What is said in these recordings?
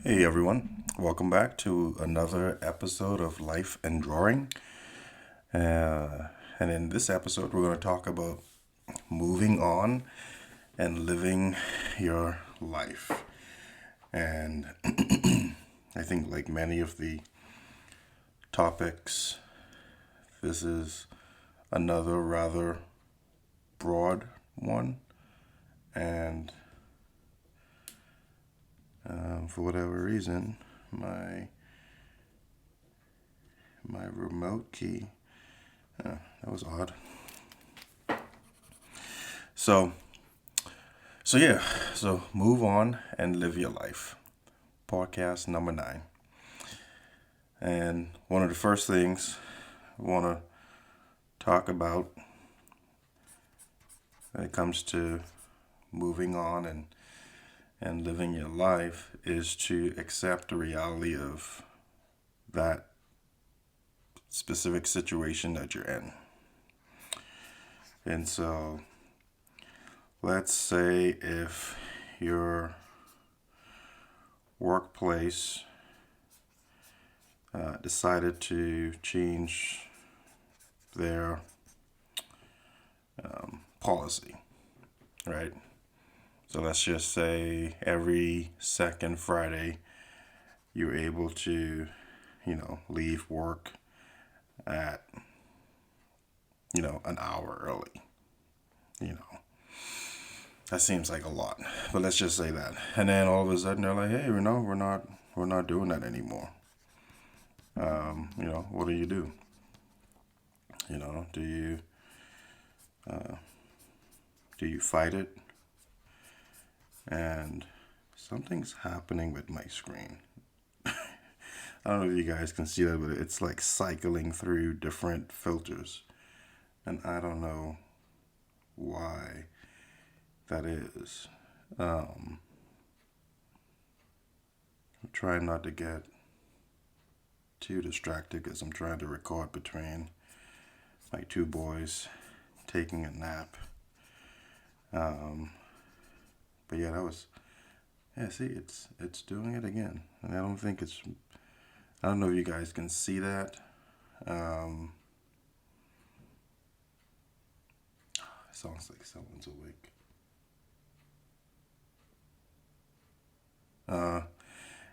Hey everyone, welcome back to another episode of Life and Drawing. And in this episode, we're going to talk about moving on and living your life. And I think, like many of the topics, this is another rather broad one. And for whatever reason, my remote key. That was odd. So, so move on and live your life. Podcast number 9. And one of the first things I want to talk about when it comes to moving on and living your life is to accept the reality of that specific situation that you're in. And so, let's say if your workplace decided to change their policy, right? So let's just say every second Friday you're able to, leave work at, an hour early. That seems like a lot, but let's just say that. And then all of a sudden they're like, hey, we're not doing that anymore. What do you do? Do you fight it? And something's happening with my screen. I don't know if you guys can see that, but it's like cycling through different filters. And I don't know why that is. I'm trying not to get too distracted because I'm trying to record between my two boys taking a nap. But yeah, see, it's doing it again. And I don't know if you guys can see that. It sounds like someone's awake.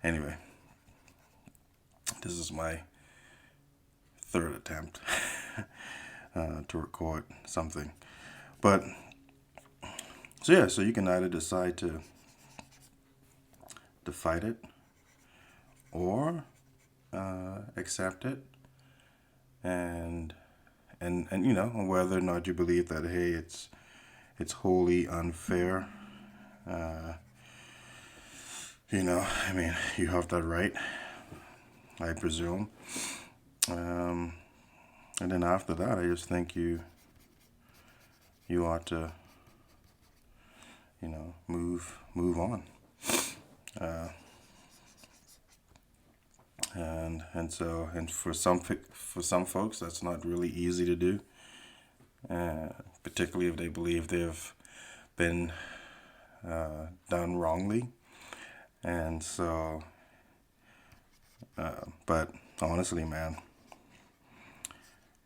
Anyway, this is my third attempt to record something. But, so you can either decide to fight it or accept it and whether or not you believe that, hey, it's wholly unfair. You have that right, I presume. And then after that, I just think you ought to, move on. And for some folks, that's not really easy to do, particularly if they believe they've been done wrongly. And so, but honestly, man,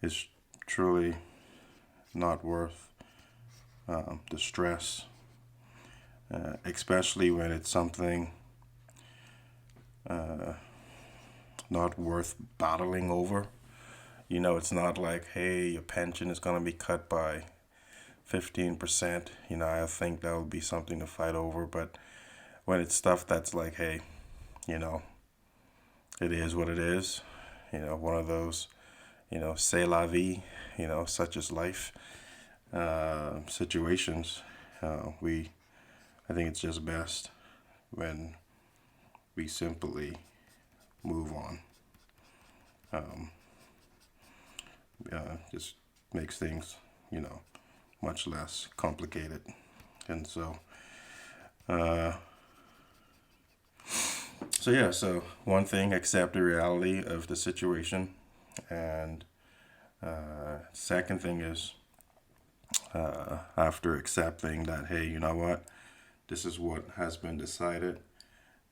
it's truly not worth the stress, especially when it's something not worth battling over. It's not like, hey, your pension is going to be cut by 15%. I think that would be something to fight over. But when it's stuff that's like, hey, it is what it is, one of those, c'est la vie, such as life situations, I think it's just best when we simply move on. Just makes things, much less complicated. And so, so one thing, accept the reality of the situation. And second thing is, after accepting that, hey, you know what, this is what has been decided,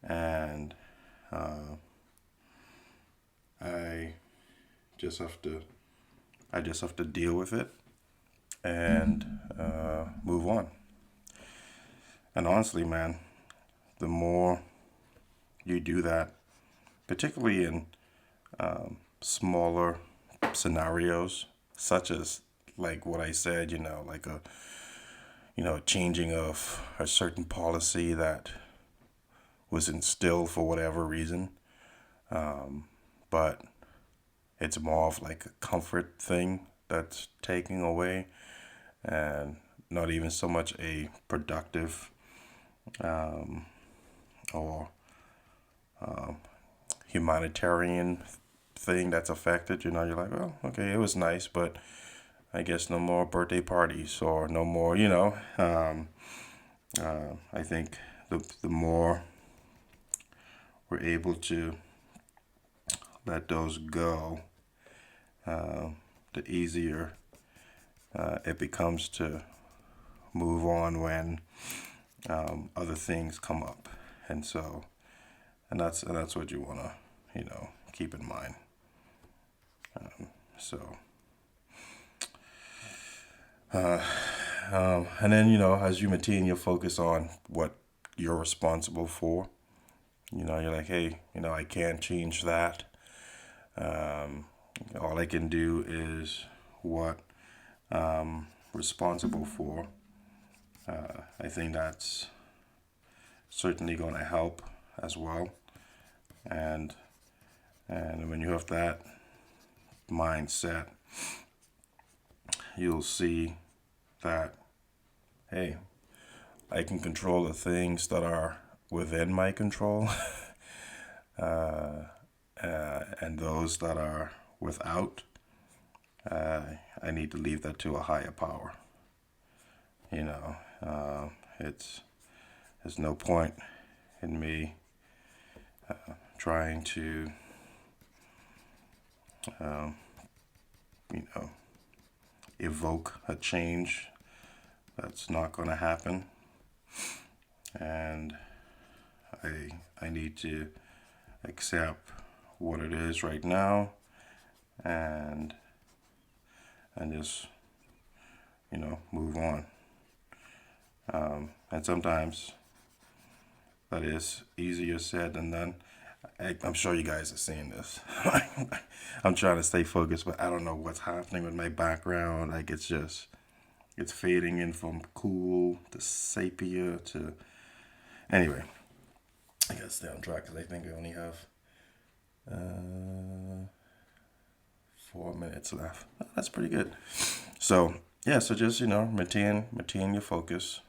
and I just have to deal with it and move on. And honestly, man, the more you do that, particularly in smaller scenarios, such as like what I said, like a changing of a certain policy that was instilled for whatever reason, but it's more of like a comfort thing that's taking away, and not even so much a productive or humanitarian thing that's affected. You're like, well, okay, it was nice, but I guess no more birthday parties or no more, I think the more we're able to let those go, the easier it becomes to move on when other things come up. And so, and that's what you want to, keep in mind. So, and then, as you maintain your focus on what you're responsible for, you're like, hey, I can't change that. All I can do is what I'm responsible for. I think that's certainly going to help as well. And when you have that mindset, you'll see that, hey, I can control the things that are within my control, and those that are without, I need to leave that to a higher power. There's no point in me trying to, evoke a change that's not going to happen. And I need to accept what it is right now, and just move on. And sometimes that is easier said than done. I'm sure you guys are seeing this. I'm trying to stay focused, but I don't know what's happening with my background. Like it's fading in from cool to sepia to. Anyway, I gotta stay on track because I think I only have 4 minutes left. That's pretty good. So yeah, so just maintain your focus.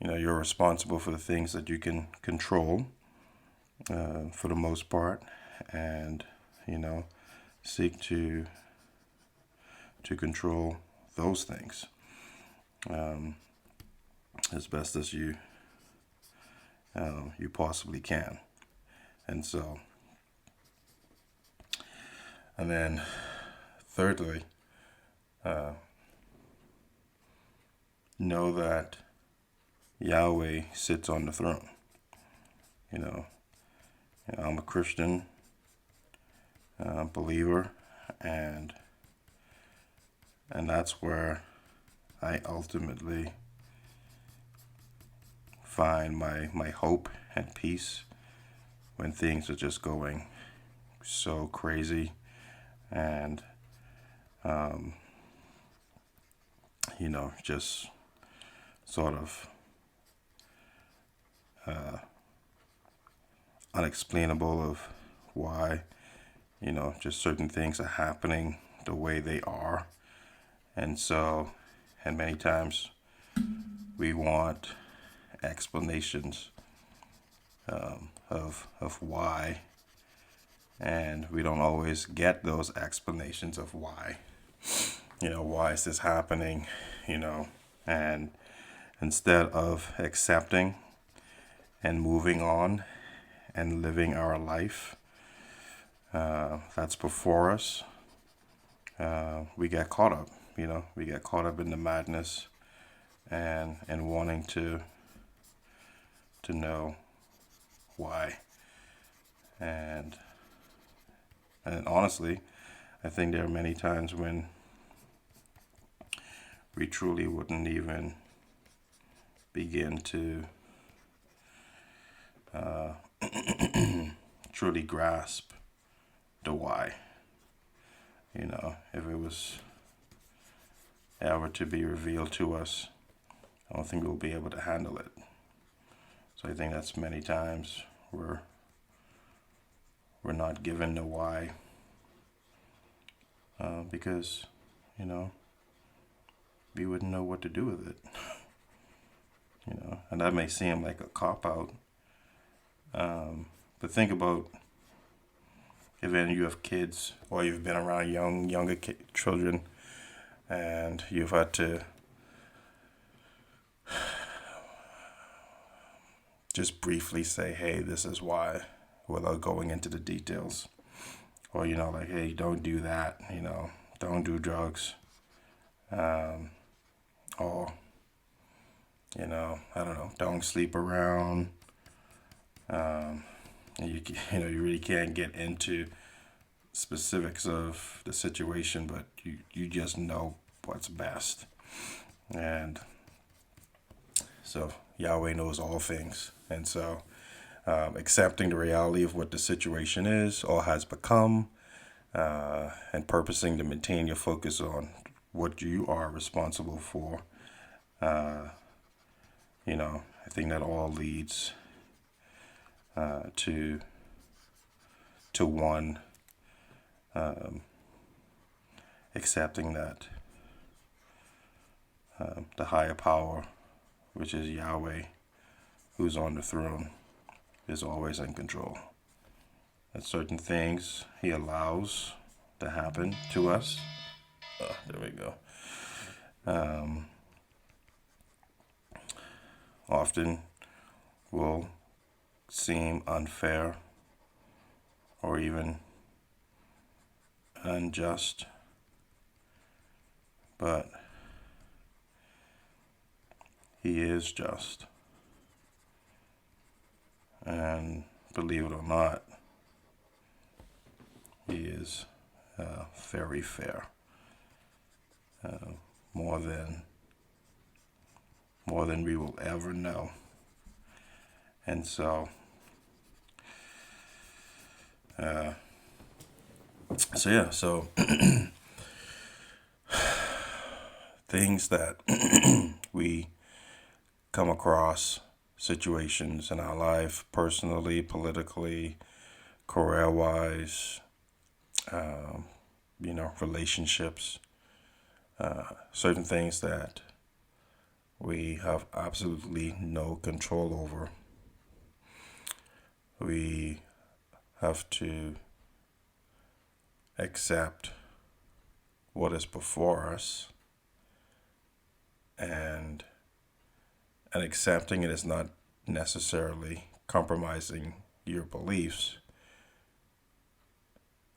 You're responsible for the things that you can control, for the most part, and seek to control those things as best as you possibly can. And so, and then thirdly, know that Yahweh sits on the throne. I'm a Christian believer, and that's where I ultimately find my hope and peace when things are just going so crazy, and just sort of unexplainable of why just certain things are happening the way they are. And so, and many times we want explanations of why, and we don't always get those explanations of why. Why is this happening? And instead of accepting and moving on and living our life that's before us, we get caught up. We get caught up in the madness and wanting to know why. And honestly, I think there are many times when we truly wouldn't even begin to truly grasp the why. If it was ever to be revealed to us, I don't think we'll be able to handle it. So I think that's many times we're not given the why, because we wouldn't know what to do with it. And that may seem like a cop out, but think about if any of you have kids or you've been around younger children, and you've had to just briefly say, hey, this is why, without going into the details. Or, like, hey, don't do that, don't do drugs. Or, I don't know, don't sleep around. You really can't get into specifics of the situation, but you just know what's best. And so Yahweh knows all things. And so accepting the reality of what the situation is or has become, and purposing to maintain your focus on what you are responsible for, I think that all leads to one accepting that the higher power, which is Yahweh, who's on the throne, is always in control. That certain things He allows to happen to us. There we go. Often will seem unfair or even unjust, but He is just. And believe it or not, He is very fair. More than we will ever know. And so things that we come across, situations in our life, personally, politically, career-wise, relationships, certain things that we have absolutely no control over. We have to accept what is before us, and accepting it is not necessarily compromising your beliefs.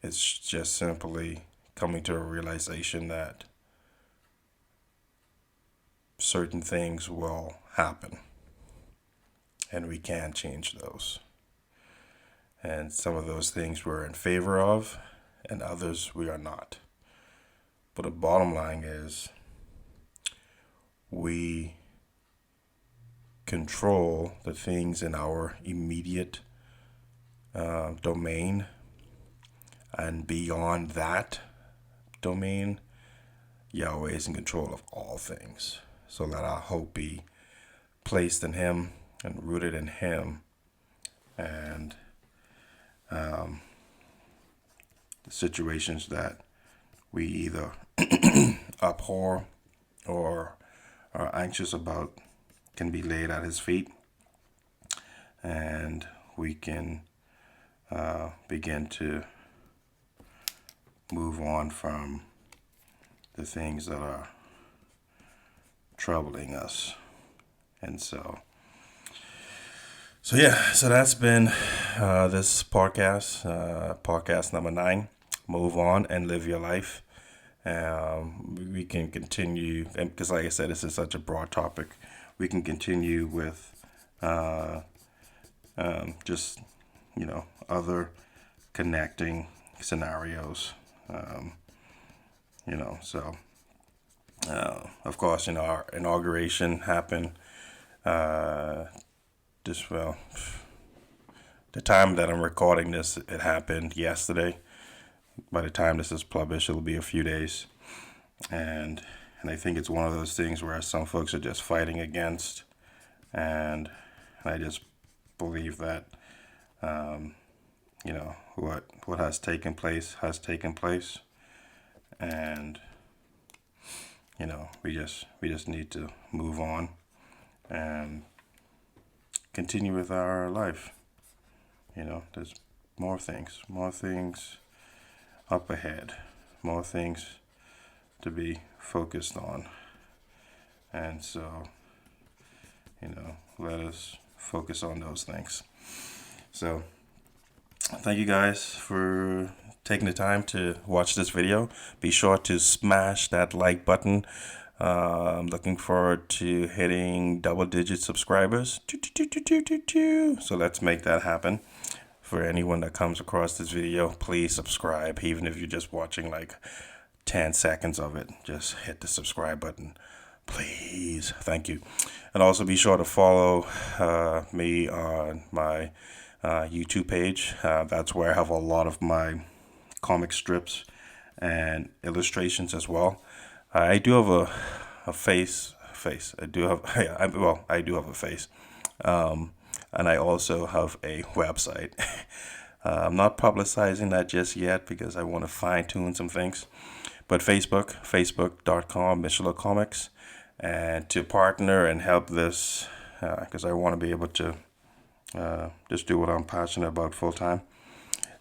It's just simply coming to a realization that certain things will happen and we can change those. And some of those things we're in favor of and others we are not. But the bottom line is we control the things in our immediate domain, and beyond that domain, Yahweh is in control of all things. So let our hope be placed in Him and rooted in Him, and the situations that we either abhor or are anxious about can be laid at His feet, and we can begin to move on from the things that are troubling us. And so that's been this podcast number 9. Move on and live your life. We can continue, and because like I said, this is such a broad topic, we can continue with just other connecting scenarios. Um, so of course, our inauguration happened. Uh, just well, the time that I'm recording this, it happened yesterday. By the time this is published, it'll be a few days, and I think it's one of those things where some folks are just fighting against, and I just believe that what has taken place has taken place, and we just need to move on and continue with our life. There's more things up ahead, more things to be focused on, and so let us focus on those things. So thank you guys for taking the time to watch this video. Be sure to smash that like button. I'm looking forward to hitting double-digit subscribers. So let's make that happen. For anyone that comes across this video, please subscribe. Even if you're just watching like 10 seconds of it, just hit the subscribe button. Please. Thank you. And also be sure to follow me on my YouTube page. That's where I have a lot of my comic strips and illustrations as well. I do have a face. I do have I do have a face, and I also have a website. I'm not publicizing that just yet because I want to fine tune some things. But facebook.com Michelot Comics, and to partner and help this, because I want to be able to just do what I'm passionate about full time.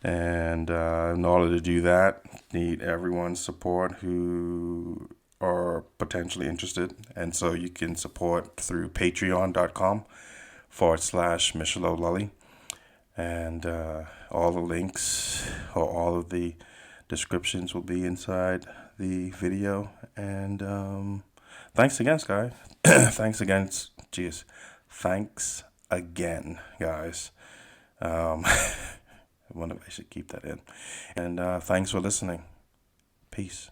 And in order to do that, need everyone's support who are potentially interested. And so you can support through patreon.com/Michelot Lully. And all the links or all of the descriptions will be inside the video. And thanks again, guys. Thanks again. Cheers. Thanks again, guys. I wonder if I should keep that in. And thanks for listening. Peace.